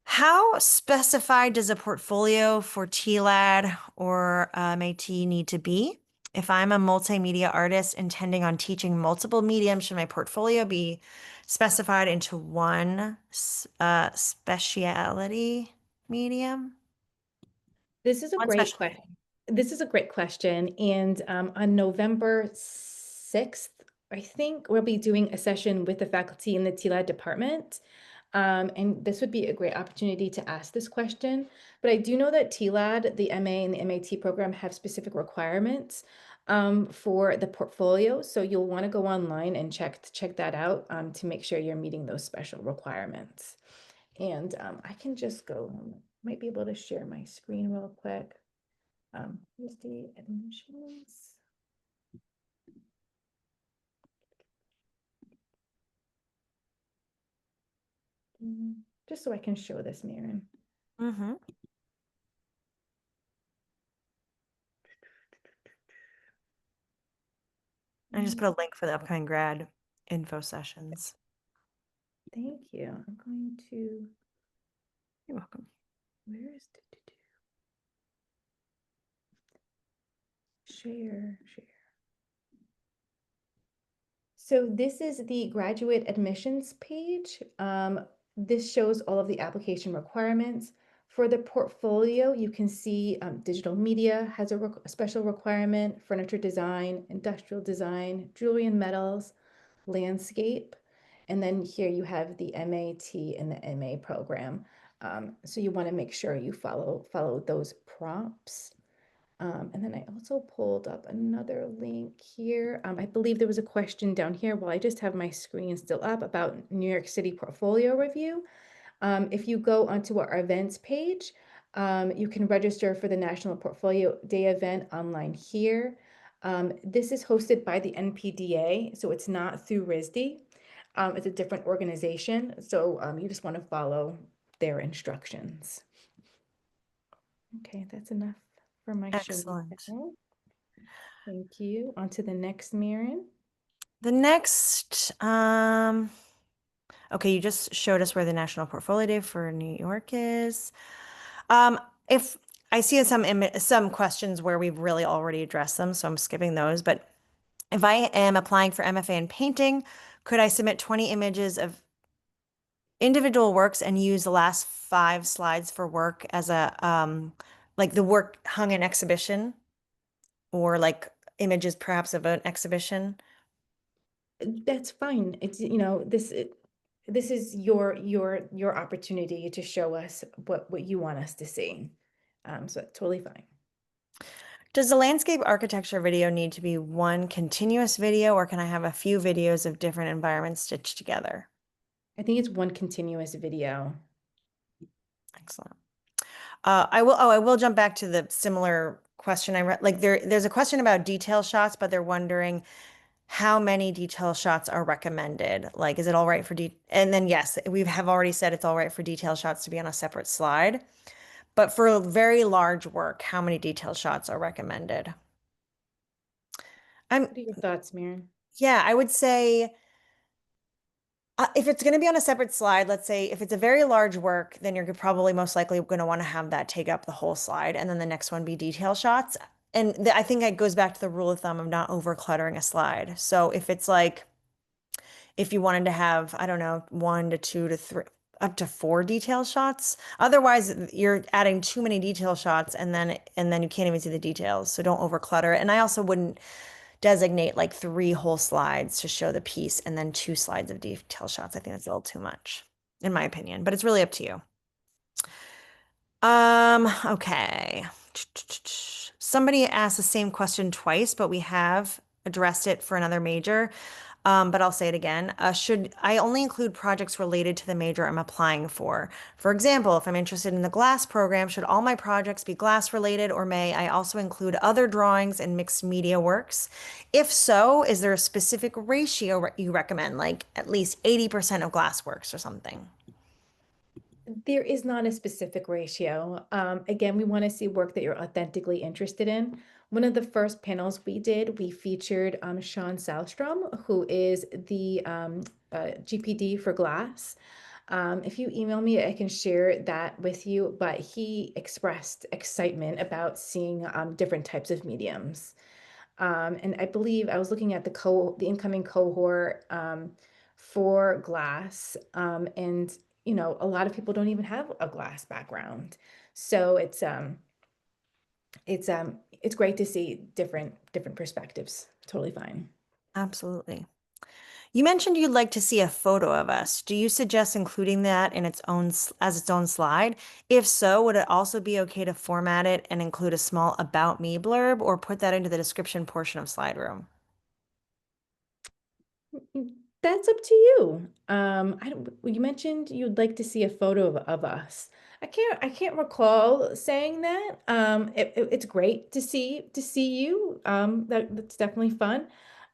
B: How specified does a portfolio for TLAD or MAT need to be? If I'm a multimedia artist intending on teaching multiple mediums, should my portfolio be specified into one specialty medium?
A: This is a
B: One
A: great
B: special.
A: question. This is a great question. And on November 6th, I think we'll be doing a session with the faculty in the TLAD department. And this would be a great opportunity to ask this question. But I do know that TLAD, the MA and the MAT program have specific requirements for the portfolio. So you'll want to go online and check that out to make sure you're meeting those special requirements. And I can just go, might be able to share my screen real quick. Here's the admissions. Just so I can show this, Maren.
B: Mm-hmm. I just
A: Mm,
B: put a link for the upcoming grad info sessions.
A: Thank you. I'm going to,
B: You're welcome.
A: where is share. So this is the graduate admissions page. This shows all of the application requirements. For the portfolio, you can see digital media has a special requirement, furniture design, industrial design, jewelry and metals, landscape. And then here you have the MAT and the MA program. So you want to make sure you follow those prompts. And then I also pulled up another link here. I believe there was a question down here while I just have my screen still up about New York City portfolio review. If you go onto our events page, you can register for the National Portfolio Day event online here. This is hosted by the NPDA, so it's not through RISD. It's a different organization, so you just want to follow their instructions. Okay, that's enough for my show.
B: Excellent.
A: Thank you. On to the next, Maren.
B: The next, okay, you just showed us where the National Portfolio Day for New York is. If I see some questions where we've really already addressed them, so I'm skipping those. But if I am applying for MFA in painting, could I submit 20 images of individual works and use the last 5 slides for work as a like the work hung in exhibition or like images perhaps of an exhibition?
A: That's fine. It's, this is your opportunity to show us what you want us to see. So that's totally fine.
B: Does the landscape architecture video need to be one continuous video, or can I have a few videos of different environments stitched together?
A: I think it's one continuous video.
B: Excellent. I will jump back to the similar question I read. Like there's a question about detail shots, but they're wondering how many detail shots are recommended. Like, is it all right for and then yes, we have already said it's all right for detail shots to be on a separate slide. But for a very large work, how many detail shots are recommended? I'm
A: What are your thoughts, Maren?
B: Yeah, I would say if it's going to be on a separate slide, let's say if it's a very large work, then you're probably most likely going to want to have that take up the whole slide, and then the next one be detail shots. And I think it goes back to the rule of thumb of not over cluttering a slide. So if it's like, if you wanted to have, I don't know, one to two to three, up to four detail shots. Otherwise, you're adding too many detail shots, and then you can't even see the details. So don't over clutter it. And I also wouldn't designate like three whole slides to show the piece and then two slides of detail shots. I think that's a little too much, in my opinion, but it's really up to you. Okay. Somebody asked the same question twice, but we have addressed it for another major. But I'll say it again. Should I only include projects related to the major I'm applying for? For example, if I'm interested in the glass program, should all my projects be glass related, or may I also include other drawings and mixed media works? If so, is there a specific ratio you recommend, like at least 80% of glass works or something?
A: There is not a specific ratio. Again, we want to see work that you're authentically interested in. One of the first panels we did, we featured Sean Salstrom, who is the GPD for glass. If you email me, I can share that with you, but he expressed excitement about seeing different types of mediums. And I believe I was looking at the incoming cohort for glass, and a lot of people don't even have a glass background, so it's great to see different perspectives. Totally fine.
B: Absolutely. You mentioned you'd like to see a photo of us. Do you suggest including that in as its own slide? If so, would it also be okay to format it and include a small about me blurb or put that into the description portion of slide room?
A: That's up to you. I don't, you mentioned you'd like to see a photo of us. I can't recall saying that. It's great to see you. That's definitely fun.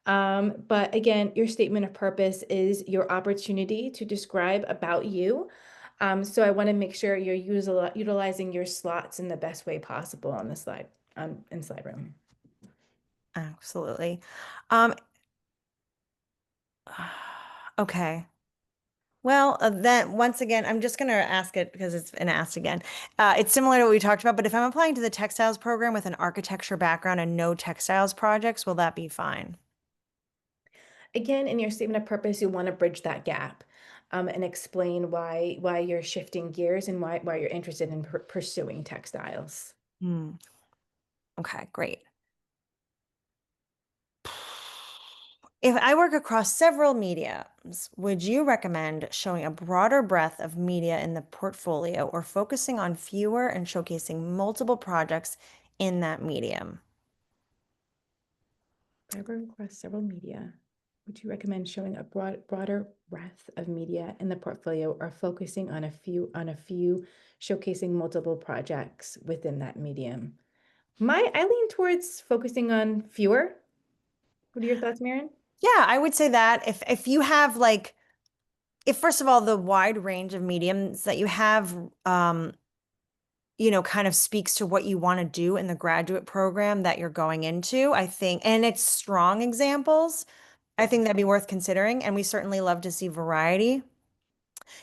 A: But again, your statement of purpose is your opportunity to describe about you. So I want to make sure you're utilizing your slots in the best way possible on the slide, in slide room.
B: Absolutely. Um, okay. Well, then once again, I'm just going to ask it because it's been asked again. It's similar to what we talked about, but if I'm applying to the textiles program with an architecture background and no textiles projects, will that be fine?
A: Again, in your statement of purpose, you want to bridge that gap, and explain why you're shifting gears and why you're interested in pursuing textiles.
B: Hmm. Okay, great. If I work across several mediums, would you recommend showing a broader breadth of media in the portfolio or focusing on fewer and showcasing multiple projects in that medium?
A: Fiber across several media. Would you recommend showing a broader breadth of media in the portfolio or focusing on a few, showcasing multiple projects within that medium? I lean towards focusing on fewer. What are your thoughts, Maren?
B: Yeah, I would say that if you have like if first of all the wide range of mediums that you have kind of speaks to what you want to do in the graduate program that you're going into, I think, and it's strong examples, I think
A: Yes.
B: that'd be worth considering. And we certainly love to see variety,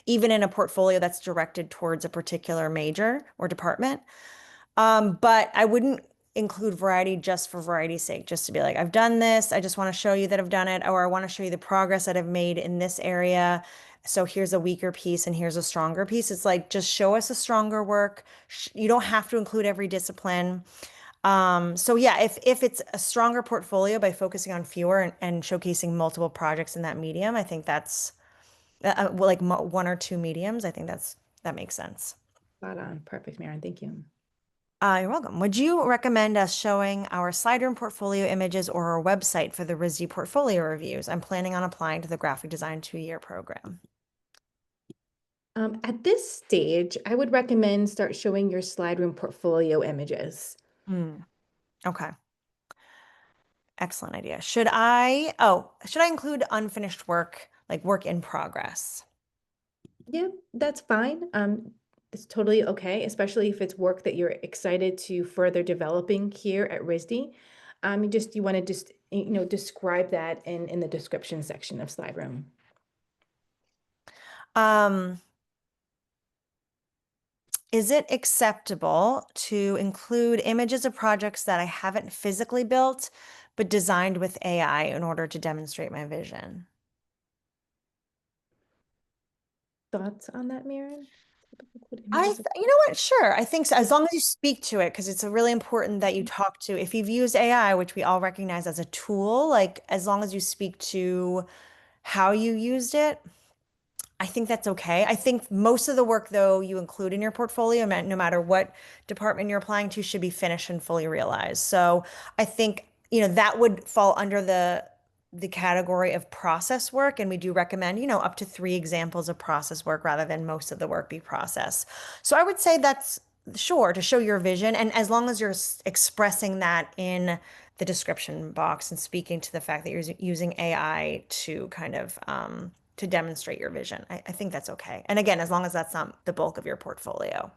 B: even in a portfolio that's directed towards a particular major or department. But I wouldn't include variety just for variety's sake, just to be like, I've done this. I just want to show you that I've done it, or I want to show you the progress that I've made in this area. So here's a weaker piece and here's a stronger piece. It's like, just show us a stronger work. You don't have to include every discipline. So yeah, if it's a stronger portfolio by focusing on fewer and showcasing multiple projects in that medium, I think that's well, like one or two mediums. I think that makes sense.
A: Spot on. Perfect, Maren. Thank you.
B: You're welcome. Would you recommend us showing our slide room portfolio images or our website for the RISD portfolio reviews? I'm planning on applying to the graphic design 2-year program.
A: At this stage, I would recommend start showing your slide room portfolio images.
B: Hmm. Okay. Excellent idea. Should I include unfinished work, like work in progress?
A: Yeah, that's fine. It's totally okay, especially if it's work that you're excited to further developing here at RISD. You want to just, describe that in the description section of slide room.
B: Um, is it acceptable to include images of projects that I haven't physically built, but designed with AI in order to demonstrate my vision?
A: Thoughts on that, Maren? Include
B: I,
A: images of
B: you know what? Sure. I think so. As long as you speak to it, because it's really important that you
A: Mhm.
B: talk to, if you've used AI, which we all recognize as a tool, like as long as you speak to how you used it, I think that's okay. I think most of the work, though, you include in your portfolio, no matter what department you're applying to, should be finished and fully realized. So I think, that would fall under the category of process work. And we do recommend, up to 3 examples of process work rather than most of the work be process. So I would say that's sure to show your vision. And as long as you're expressing that in the description box and speaking to the fact that you're using AI to kind of to demonstrate your vision. I think that's okay. And again, as long as that's not the bulk of your portfolio.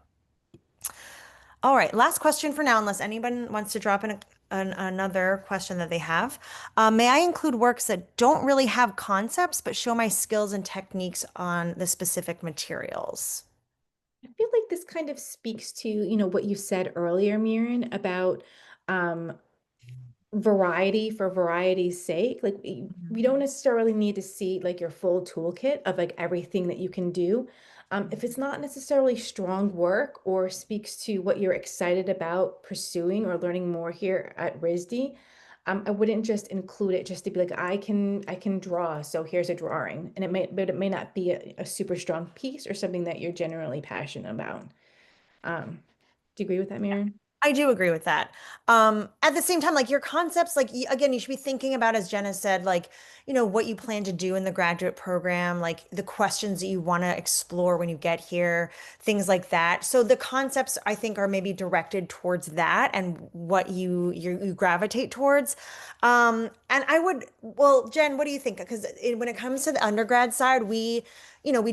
B: All right, last question for now, unless anyone wants to drop in another question that they have. May I include works that don't really have concepts, but show my skills and techniques on the specific materials?
A: I feel like this kind of speaks to, what you said earlier, Miriam, about um, variety for variety's sake. Like we don't necessarily need to see like your full toolkit of like everything that you can do. If it's not necessarily strong work or speaks to what you're excited about pursuing or learning more here at RISD, I wouldn't just include it just to be like, I can draw, so here's a drawing. And but it may not be a super strong piece or something that you're generally passionate about. Do you agree with that, Miriam?
B: I do agree with that. At the same time, like your concepts, like again, you should be thinking about, as Jenna said, like, what you plan to do in the graduate program, like the questions that you want to explore when you get here, things like that. So the concepts, I think, are maybe directed towards that and what you gravitate towards. And I would, well, Jen, what do you think? Because when it comes to the undergrad side, we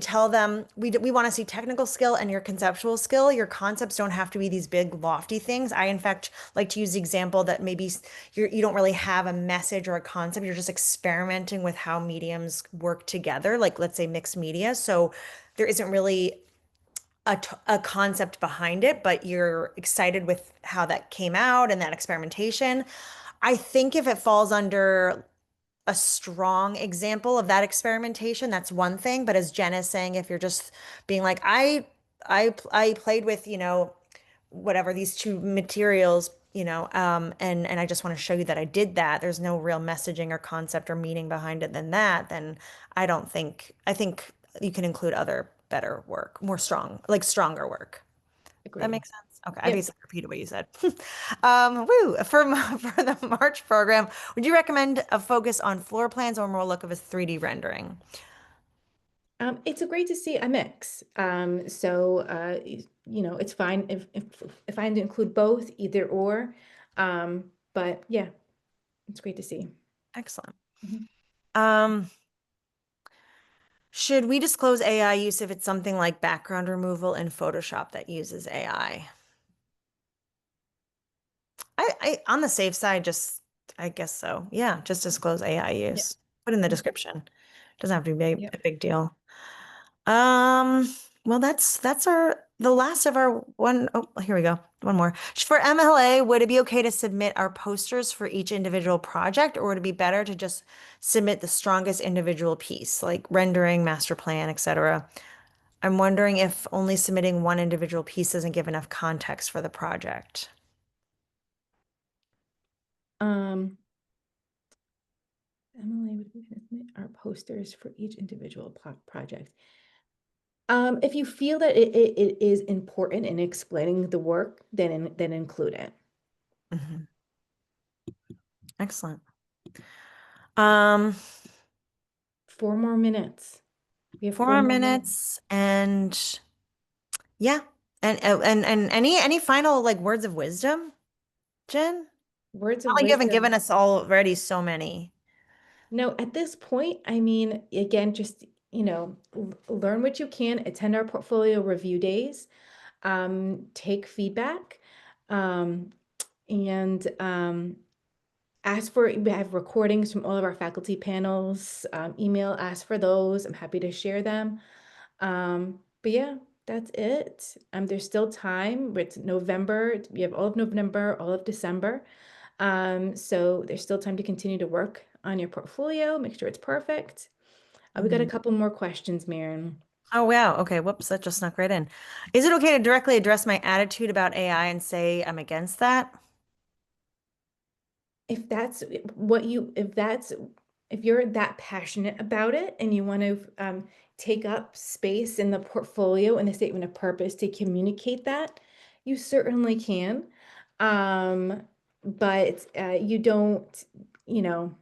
B: tell them we want to see technical skill and your conceptual skill. Your concepts don't have to be these big, lofty things. I, in fact, like to use the example that maybe you don't really have a message or a concept. You're just experimenting with how mediums work together, like let's say mixed media. So there isn't really a concept behind it, but you're excited with how that came out and that experimentation. I think if it falls under a strong example of that experimentation, that's one thing. But as Jen is saying, if you're just being like, I played with, whatever these 2 materials, and I just want to show you that I did that. There's no real messaging or concept or meaning behind it than that. Then I think you can include other better work, more strong, like stronger work. That
A: Agreed.
B: makes sense. Okay, I
A: Yep.
B: basically repeated what you said. For the March program, would you recommend a focus on floor plans or more look of a 3D rendering?
A: It's a great to see a mix. It's fine if I include both, either or. But yeah, it's great to see.
B: Excellent.
A: Mhm.
B: Um, should we disclose AI use if it's something like background removal in Photoshop that uses AI? On the safe side, I guess so. Yeah, just disclose AI
A: Yep.
B: use. Put in the
A: Mhm.
B: description. Doesn't have to be
A: Yep.
B: a big deal. Well, that's the last of our one. Oh, here we go. One more. For MLA, would it be okay to submit our posters for each individual project, or would it be better to just submit the strongest individual piece, like rendering, master plan, etc.? I'm wondering if only submitting one individual piece doesn't give enough context for the project.
A: Um, Emily would we submit our posters for each individual project. If you feel that it is important in explaining the work, then include it.
B: Mhm. Excellent. Um,
A: 4 more minutes. We have
B: four
A: four
B: more
A: more minutes.
B: minutes, and yeah, and any final like words of wisdom, Jen?
A: Words of
B: Well, you haven't given
A: wisdom.
B: us already so many.
A: No, at this point, I mean, again, just, learn what you can, attend our portfolio review days, take feedback, um, and Ask for, we have recordings from all of our faculty panels, email, ask for those. I'm happy to share them. But yeah, that's it. There's still time. It's November. We have all of November, all of December. So there's still time to continue to work on your portfolio, make sure it's perfect. We got a
B: Mhm.
A: couple more questions, Maren.
B: Oh, wow. Okay. Whoops. That just snuck right in. Is it okay to directly address my attitude about AI and say I'm against that?
A: If that's what you, if you're that passionate about it and you want to take up space in the portfolio and the statement of purpose to communicate that, you certainly can. Um, but you don't, you know,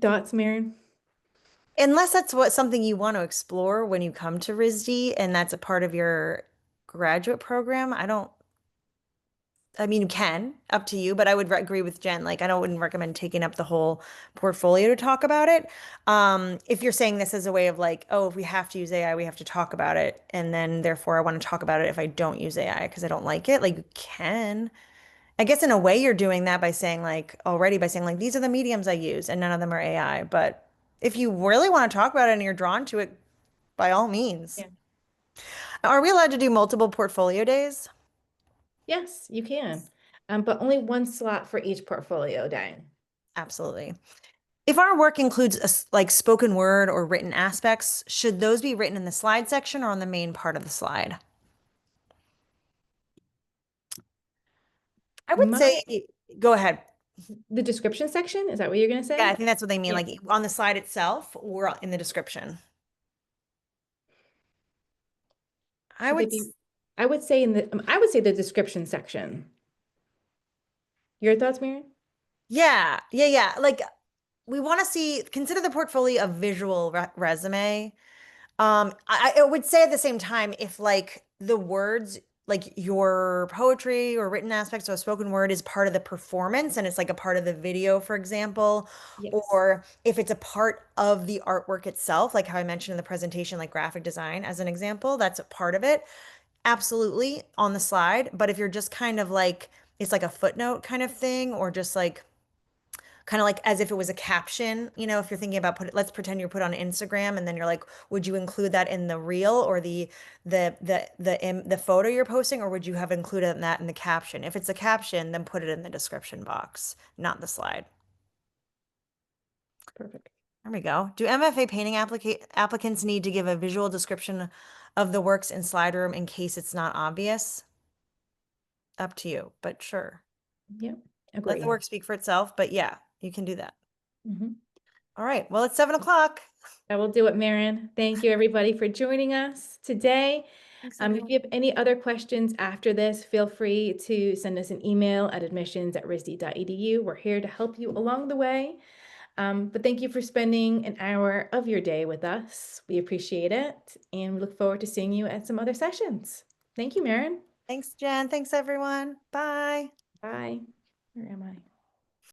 A: thoughts, Maren?
B: Unless that's what something you want to explore when you come to RISD and that's a part of your graduate program. I mean, you can, up to you, but I would agree with Jen. Like, wouldn't recommend taking up the whole portfolio to talk about it. If you're saying this as a way of like, oh, if we have to use AI, we have to talk about it. And then therefore I want to talk about it if I don't use AI because I don't like it. Like, you can. I guess in a way you're doing that by saying like already by saying like these are the mediums I use and none of them are AI. But if you really want to talk about it and you're drawn to it, by all means.
A: Yeah.
B: Are we allowed to do multiple portfolio days?
A: Yes, you can. But only one slot for each portfolio day.
B: Absolutely. If our work includes like spoken word or written aspects, should those be written in the slide section or on the main part of the slide? I would
A: My
B: say, go ahead.
A: The description section, is that what you're gonna
B: Yeah,
A: say?
B: I think that's what they mean,
A: Yeah.
B: like on the slide itself or in the description. I
A: Should they
B: would,
A: be, I would say I would say the description section. Your thoughts, Miriam?
B: yeah. Like we want to see, consider the portfolio a visual resume. I would say at the same time, if like the words, like your poetry or written aspects or spoken word is part of the performance and it's like a part of the video, for example,
A: Yes.
B: or if it's a part of the artwork itself, like how I mentioned in the presentation, like graphic design as an example, that's a part of it. Absolutely on the slide. But if you're just kind of like, it's like a footnote kind of thing, or just like kind of like as if it was a caption, if you're thinking about let's pretend you're put on Instagram and then you're like, would you include that in the reel or the photo you're posting, or would you have included that in the caption? If it's a caption, then put it in the description box, not the slide.
A: Perfect.
B: There we go. Do MFA painting applicants need to give a visual description of the works in slide room in case it's not obvious? Up to you, but sure.
A: Yep.
B: Let the
A: Agree.
B: work speak for itself, but yeah, you can do that.
A: Mhm.
B: All right. Well, it's 7 o'clock.
A: That will do it, Maren. Thank you, everybody, for joining us today.
B: Thanks,
A: If
B: everyone.
A: you have any other questions after this, feel free to send us an email at admissions@risd.edu. We're here to help you along the way. But thank you for spending an hour of your day with us. We appreciate it, and we look forward to seeing you at some other sessions. Thank you, Maren.
B: Thanks, Jen. Thanks, everyone. Bye.
A: Bye. Where am I?